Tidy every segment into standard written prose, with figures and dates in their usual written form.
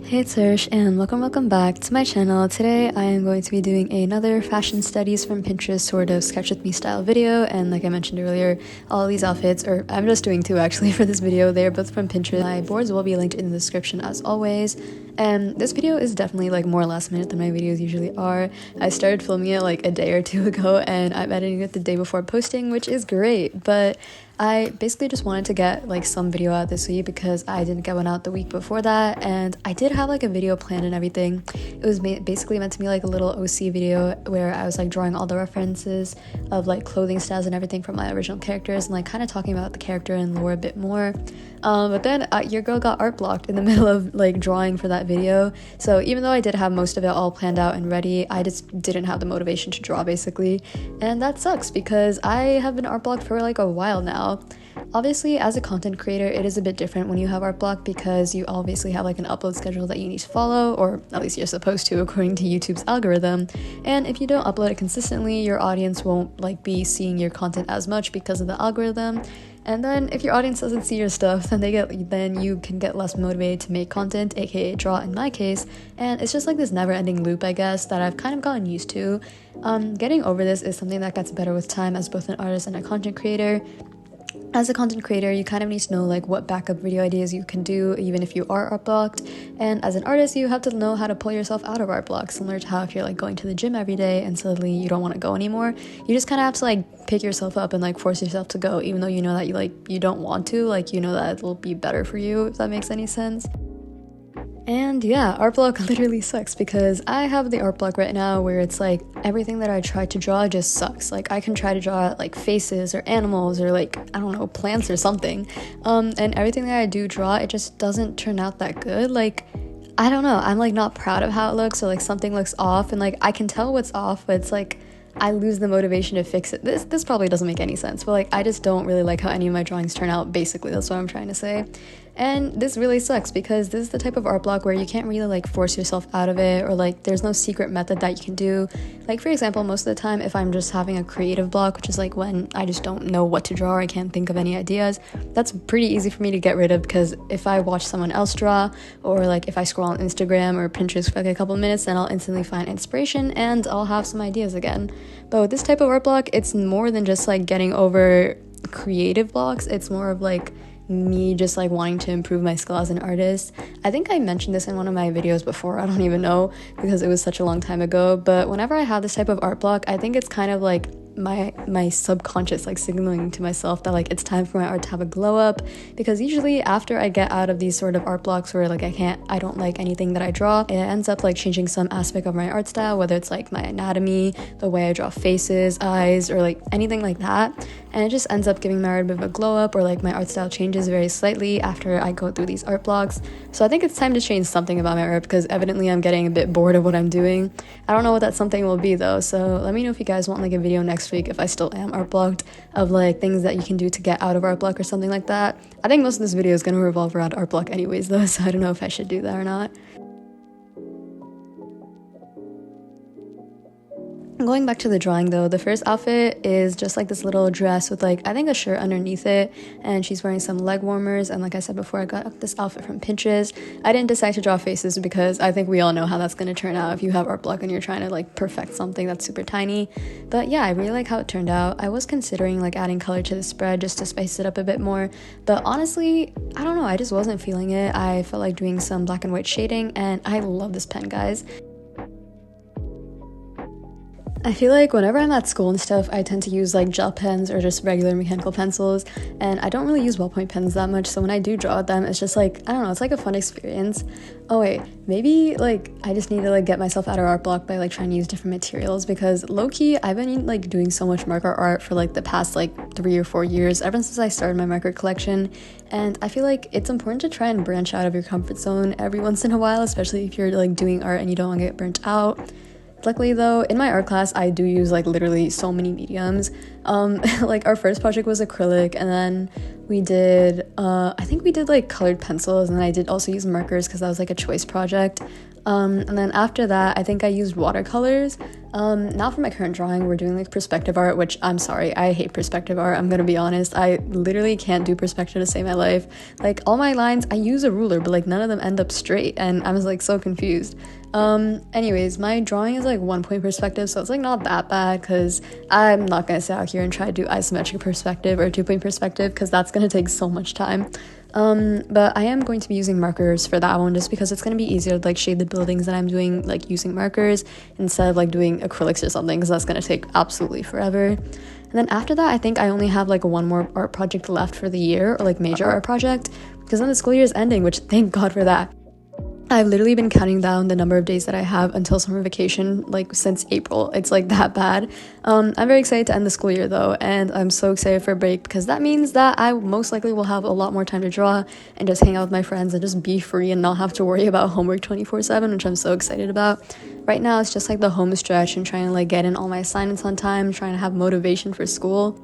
Hey, it's Hersh, and welcome back to my channel. Today I am going to be doing another fashion studies from Pinterest sort of sketch with me style video, and like I mentioned earlier, all these outfits, or I'm just doing two actually for this video, they're both from Pinterest. My boards will be linked in the description as always, and this video is definitely like more last minute than my videos usually are. I started filming it like a day or two ago, and I'm editing it the day before posting, which is great, but I basically just wanted to get like some video out this week because I didn't get one out the week before that, and I did have like a video planned and everything. It was basically meant to be like a little OC video where I was like drawing all the references of like clothing styles and everything from my original characters and like kind of talking about the character and lore a bit more. But then your girl got art blocked in the middle of like drawing for that video, so even though I did have most of it all planned out and ready, I just didn't have the motivation to draw basically, and that sucks because I have been art blocked for like a while now. Obviously, as a content creator, it is a bit different when you have art block because you obviously have like an upload schedule that you need to follow, or at least you're supposed to according to YouTube's algorithm, and if you don't upload it consistently, your audience won't like be seeing your content as much because of the algorithm. And then if your audience doesn't see your stuff, then you can get less motivated to make content, aka draw in my case, and it's just like this never-ending loop, I guess, that I've kind of gotten used to. Getting over this is something that gets better with time as both an artist and a content creator. As a content creator, you kind of need to know like what backup video ideas you can do even if you are art blocked, and as an artist you have to know how to pull yourself out of art block, similar to how if you're like going to the gym every day and suddenly you don't want to go anymore, you just kind of have to like pick yourself up and like force yourself to go even though you know that you don't want to, like you know that it'll be better for you, if that makes any sense. And yeah, art block literally sucks because I have the art block right now where it's like everything that I try to draw just sucks. Like I can try to draw like faces or animals or like, I don't know, plants or something, and everything that I do draw, it just doesn't turn out that good. Like I don't know, I'm like not proud of how it looks, or like something looks off and like I can tell what's off, but it's like I lose the motivation to fix it. This probably doesn't make any sense, but like I just don't really like how any of my drawings turn out, basically. That's what I'm trying to say. And this really sucks because this is the type of art block where you can't really like force yourself out of it, or like there's no secret method that you can do. Like for example, most of the time if I'm just having a creative block, which is like when I just don't know what to draw or I can't think of any ideas, that's pretty easy for me to get rid of because if I watch someone else draw, or like if I scroll on Instagram or Pinterest for like a couple minutes, then I'll instantly find inspiration and I'll have some ideas again. But with this type of art block, it's more than just like getting over creative blocks. It's more of like me just like wanting to improve my skill as an artist. I think I mentioned this in one of my videos before, I don't even know because it was such a long time ago, but whenever I have this type of art block, I think it's kind of like my subconscious like signaling to myself that like it's time for my art to have a glow up, because usually after I get out of these sort of art blocks where like I don't like anything that I draw, it ends up like changing some aspect of my art style, whether it's like my anatomy, the way I draw faces, eyes, or like anything like that, and it just ends up giving my art a bit of a glow up, or like my art style changes very slightly after I go through these art blocks. So I think it's time to change something about my art because evidently I'm getting a bit bored of what I'm doing. I don't know what that something will be though, so let me know if you guys want like a video next week if I still am art blocked of like things that you can do to get out of art block or something like that. I think most of this video is going to revolve around art block anyways though, so I don't know if I should do that or not. Going back to the drawing though, the first outfit is just like this little dress with like I think a shirt underneath it, and she's wearing some leg warmers, and like I said before, I got this outfit from Pinterest. I didn't decide to draw faces because I think we all know how that's going to turn out if you have art block and you're trying to like perfect something that's super tiny. But yeah, I really like how it turned out. I was considering like adding color to the spread just to spice it up a bit more, but honestly I don't know, I just wasn't feeling it. I felt like doing some black and white shading, and I love this pen, guys. I feel like whenever I'm at school and stuff, I tend to use like gel pens or just regular mechanical pencils, and I don't really use ballpoint pens that much, so when I do draw with them, it's just like, I don't know, it's like a fun experience. Oh wait, maybe like I just need to like get myself out of art block by like trying to use different materials, because low-key I've been like doing so much marker art for like the past like 3 or 4 years, ever since I started my marker collection, and I feel like it's important to try and branch out of your comfort zone every once in a while, especially if you're like doing art and you don't want to get burnt out. Luckily though, in my art class I do use like literally so many mediums, Like our first project was acrylic, and then we did I think we did like colored pencils, and then I did also use markers because that was like a choice project. And then after that I think I used watercolors. Now for my current drawing we're doing like perspective art, which I'm sorry, I hate perspective art. I'm gonna be honest, I literally can't do perspective to save my life. Like all my lines I use a ruler, but like none of them end up straight, and I was like so confused. Anyways, my drawing is like 1 point perspective, so it's like not that bad, because I'm not gonna sit out here and try to do isometric perspective or 2 point perspective because that's gonna take so much time. But I am going to be using markers for that one just because it's going to be easier to like shade the buildings that I'm doing like using markers instead of like doing acrylics or something, because that's going to take absolutely forever. And then after that I think I only have like one more art project left for the year, or like major art project, because then the school year is ending, which thank God for that. I've literally been counting down the number of days that I have until summer vacation like since April. It's like that bad. I'm very excited to end the school year though, and I'm so excited for a break because that means that I most likely will have a lot more time to draw and just hang out with my friends and just be free and not have to worry about homework 24/7, which I'm so excited about. Right now it's just like the home stretch and trying to like get in all my assignments on time, trying to have motivation for school.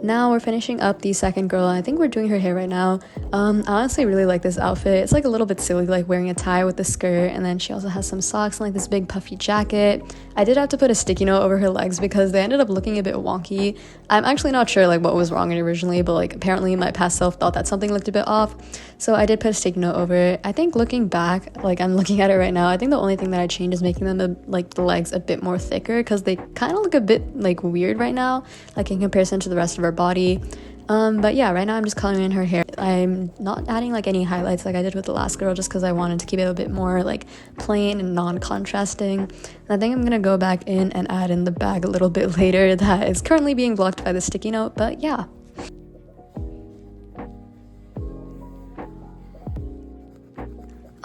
Now we're finishing up the second girl, and I think we're doing her hair right now. I honestly really like this outfit. It's like a little bit silly, like wearing a tie with the skirt, and then she also has some socks and like this big puffy jacket. I did have to put a sticky note over her legs because they ended up looking a bit wonky. I'm actually not sure like what was wrong originally, but like apparently my past self thought that something looked a bit off, so I did put a sticky note over it. I think looking back, like I'm looking at it right now, I think the only thing that I changed is making them like the legs a bit more thicker, because they kind of look a bit like weird right now, like in comparison to the rest of her body. But yeah, right now I'm just coloring in her hair. I'm not adding like any highlights like I did with the last girl, just because I wanted to keep it a bit more like plain and non-contrasting. And I think I'm gonna go back in and add in the bag a little bit later that is currently being blocked by the sticky note, but yeah.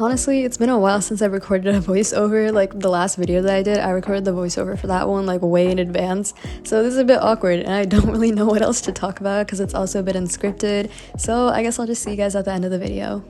Honestly, it's been a while since I've recorded a voiceover. Like the last video that I did, I recorded the voiceover for that one like way in advance. So this is a bit awkward, and I don't really know what else to talk about because it's also a bit unscripted. So I guess I'll just see you guys at the end of the video.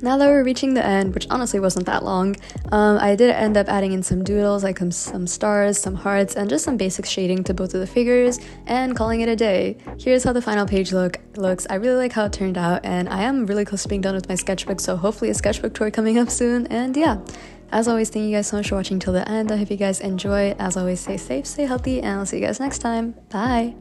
Now that we're reaching the end, which honestly wasn't that long, I did end up adding in some doodles, like some stars, some hearts, and just some basic shading to both of the figures, and calling it a day. Here's how the final page looks. I really like how it turned out, and I am really close to being done with my sketchbook, so hopefully a sketchbook tour coming up soon, and yeah. As always, thank you guys so much for watching till the end. I hope you guys enjoy. As always, stay safe, stay healthy, and I'll see you guys next time. Bye!